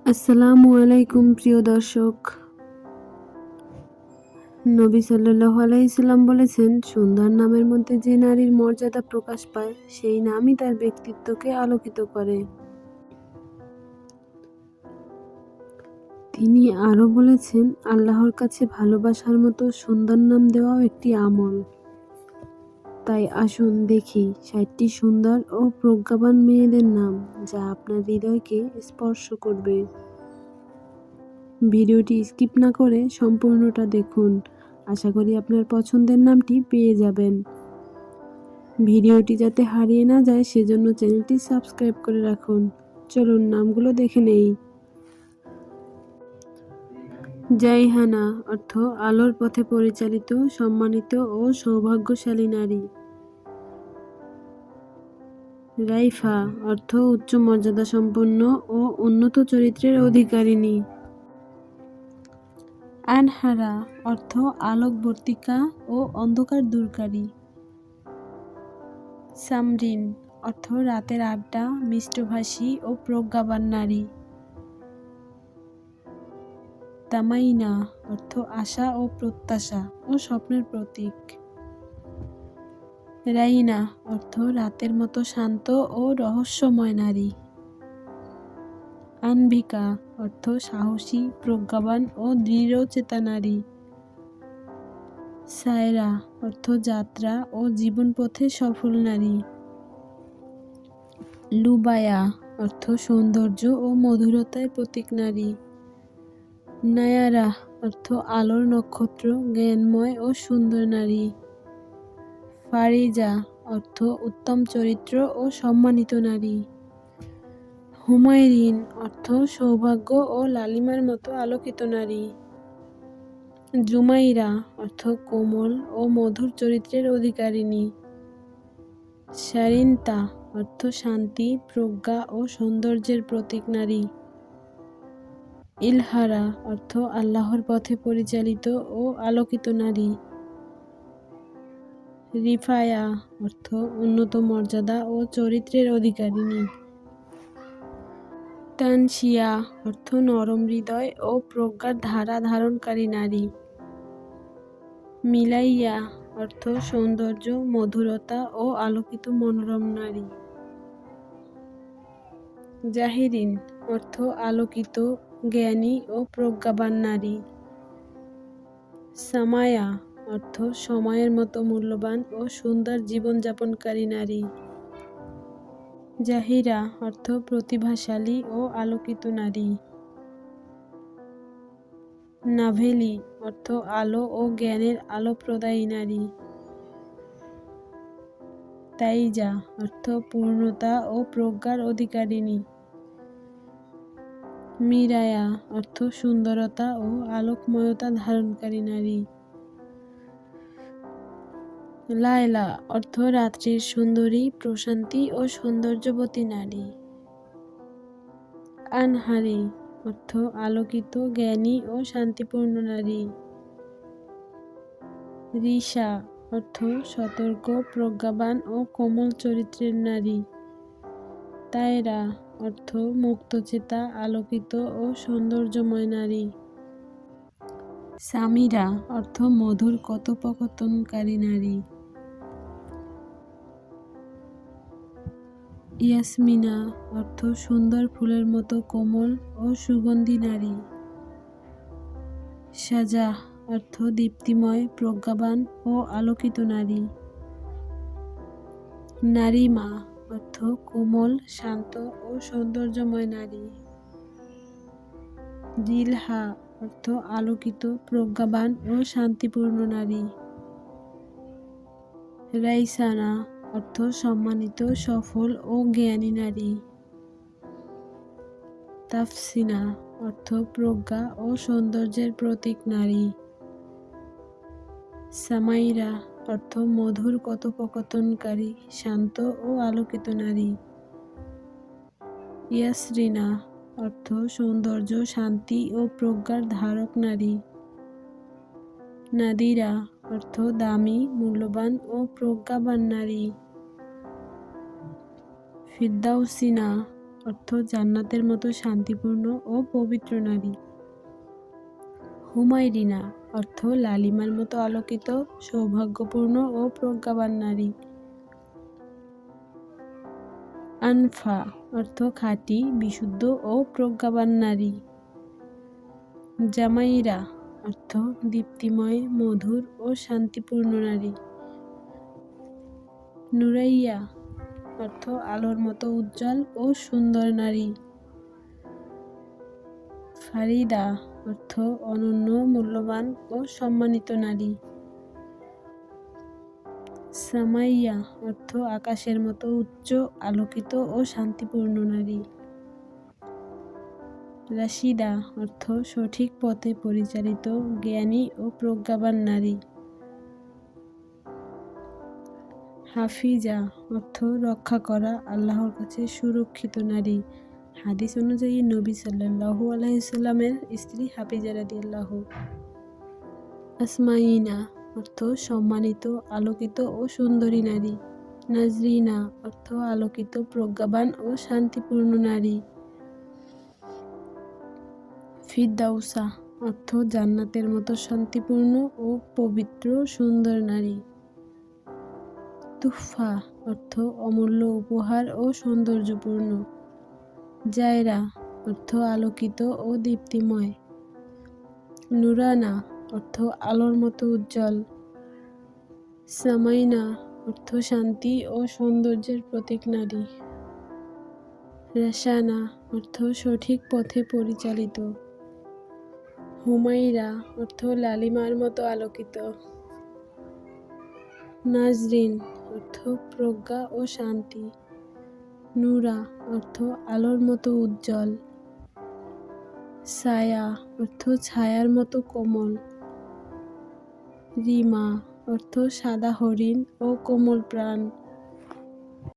আসসালামু আলাইকুম প্রিয় দর্শক। নবী সাল্লাল্লাহু আলাইহি সাল্লাম বলেছেন, সুন্দর নামের মধ্যে যে নারীর মর্যাদা প্রকাশ পায় সেই নামই তার ব্যক্তিত্বকে আলোকিত করে। তিনি আরও বলেছেন, আল্লাহর কাছে ভালোবাসার মতো সুন্দর নাম দেওয়াও একটি আমল। তাই আসুন দেখি ৬০টি সুন্দর ও প্রজ্ঞাবান মেয়েদের নাম, যা আপনার হৃদয়কে স্পর্শ করবে। ভিডিওটি স্কিপ না করে সম্পূর্ণটা দেখুন। আশা করি আপনার পছন্দের নামটি পেয়ে যাবেন। ভিডিওটি যাতে হারিয়ে না যায় সেজন্য চ্যানেলটি সাবস্ক্রাইব করে রাখুন। চলুন নামগুলো দেখে নেই। জাইহানা অর্থ আলোর পথে পরিচালিত, সম্মানিত ও সৌভাগ্যশালী নারী। রাইফা অর্থ উচ্চ মর্যাদা সম্পন্ন ও উন্নত চরিত্রের অধিকারিণী। আনহারা অর্থ আলোকবর্তিকা ও অন্ধকার দূরকারী। সামরিন অর্থ রাতের আড্ডা, মিষ্টভাষী ও প্রজ্ঞাবান নারী। তামাইনা অর্থ আশা ও প্রত্যাশা ও স্বপ্নের প্রতীক। রাইনা অর্থ রাতের মতো শান্ত ও রহস্যময় নারী। আনভিকা অর্থ সাহসী, প্রজ্ঞাবান ও দৃঢ়চেতা নারী। সায়রা অর্থ যাত্রা ও জীবনপথে সফল নারী। লুবায়া অর্থ সৌন্দর্য ও মধুরতার প্রতীক নারী। নায়ারা অর্থ আলোর নক্ষত্র, জ্ঞানময় ও সুন্দর নারী। ফারিজা অর্থ উত্তম চরিত্র ও সম্মানিত নারী। হুমায়রিন অর্থ সৌভাগ্য ও লালিমার মতো আলোকিত নারী। জুমাইরা অর্থ কোমল ও মধুর চরিত্রের অধিকারিণী। শারিন্তা অর্থ শান্তি, প্রজ্ঞা ও সৌন্দর্যের প্রতীক নারী। ইলহারা অর্থ আল্লাহর পথে পরিচালিত ও আলোকিত নারী। রিফায়া অর্থ উন্নত মর্যাদা ও চরিত্রের অধিকারিণী। তানসিয়া অর্থ নরম হৃদয় ও প্রজ্ঞার ধারা ধারণকারী নারী। মিলাইয়া অর্থ সৌন্দর্য, মধুরতা ও আলোকিত মনোরম নারী। জাহিরিন অর্থ আলোকিত, জ্ঞানী ও প্রজ্ঞাবান নারী। সামায়া অর্থ সময়ের মতো মূল্যবান ও সুন্দর জীবনযাপনকারী নারী। জাহিরা অর্থ প্রতিভাশালী ও আলোকিত নারী। নাভেলি অর্থ আলো ও জ্ঞানের আলো প্রদায়ী নারী। তাইজা অর্থ পূর্ণতা ও প্রজ্ঞার অধিকারিণী। মিরায়া অর্থ সুন্দরতা ও আলোকময়তা ধারণকারী নারী। লায়লা অর্থ রাত্রির সুন্দরী, প্রশান্তি ও সৌন্দর্যবতী নারী। আনহারি অর্থ আলোকিত, জ্ঞানী ও শান্তিপূর্ণ নারী। রিশা অর্থ সতর্ক, প্রজ্ঞাবান ও কোমল চরিত্রের নারী। তায়রা অর্থ মুক্তচেতা, আলোকিত ও সৌন্দর্যময় নারী। সামিরা অর্থ মধুর কথোপকথনকারী নারী। ইয়াসমিনা অর্থ সুন্দর ফুলের মতো কোমল ও সুগন্ধি নারী। সাজা অর্থ দীপ্তিময়, প্রজ্ঞাবান ও আলোকিত নারী। নারিমা অর্থ কোমল, শান্ত ও সৌন্দর্যময় নারী। দিলহা অর্থ আলোকিত, প্রজ্ঞাবান ও শান্তিপূর্ণ নারী। রাইসানা অর্থ সম্মানিত, সফল ও জ্ঞানী নারী। তাফসিনা অর্থ প্রজ্ঞা ও সৌন্দর্যের প্রতীক নারী। সামাইরা অর্থ মধুর কথোপকথনকারী, শান্ত ও আলোকিত নারী। ইয়াসরিনা অর্থ সৌন্দর্য, শান্তি ও প্রজ্ঞার ধারক নারী। নাদিরা অর্থ দামি, মূল্যবান ও প্রজ্ঞাবান নারী। ফিরদাউসিনা অর্থ জান্নাতের মতো শান্তিপূর্ণ ও পবিত্র নারী। হুমায়রিনা অর্থ লালিমার মতো আলোকিত, সৌভাগ্যপূর্ণ ও প্রজ্ঞাবান নারী। আনফা অর্থ খাঁটি, বিশুদ্ধ ও প্রজ্ঞাবান নারী। জামাইরা অর্থ দীপ্তিময়, মধুর ও শান্তিপূর্ণ নারী। নুরাইয়া অর্থ আলোর মতো উজ্জ্বল ও সুন্দর নারী। ফারিদা অর্থ অনন্য, মূল্যবান ও সম্মানিত নারী। সামাইয়া অর্থ আকাশের মতো উচ্চ, আলোকিত ও শান্তিপূর্ণ নারী। রাশিদা অর্থ সঠিক পথে পরিচালিত, জ্ঞানী ও প্রজ্ঞাবান নারী। হাফিজা অর্থ রক্ষা করা, আল্লাহর কাছে সুরক্ষিত নারী। হাদিস অনুযায়ী নবী সাল্লাল্লাহু আলাইহি সাল্লামের স্ত্রী হাফিজা রাদিয়াল্লাহু। আসমাইনা অর্থ সম্মানিত, আলোকিত ও সুন্দরী নারী। নাজরিনা অর্থ আলোকিত, প্রজ্ঞাবান ও শান্তিপূর্ণ নারী। ফিরদাউসা অর্থ জান্নাতের মতো শান্তিপূর্ণ ও পবিত্র সুন্দর নারী। তুহফা অর্থ অমূল্য উপহার ও সৌন্দর্যপূর্ণ। জায়রা অর্থ আলোকিত ও দীপ্তিময়। নুরানা অর্থ আলোর মতো উজ্জ্বল। সামাইনা অর্থ শান্তি ও সৌন্দর্যের প্রতীক নারী। রাসানা অর্থ সঠিক পথে পরিচালিত। হুমাইরা অর্থ লালিমার মতো আলোকিত। নাজরিন অর্থ প্রজ্ঞা ও শান্তি। নূরা অর্থ আলোর মতো উজ্জ্বল। ছায়া অর্থ ছায়ার মতো কোমল। রিমা অর্থ সাদা হরিণ ও কোমল প্রাণ।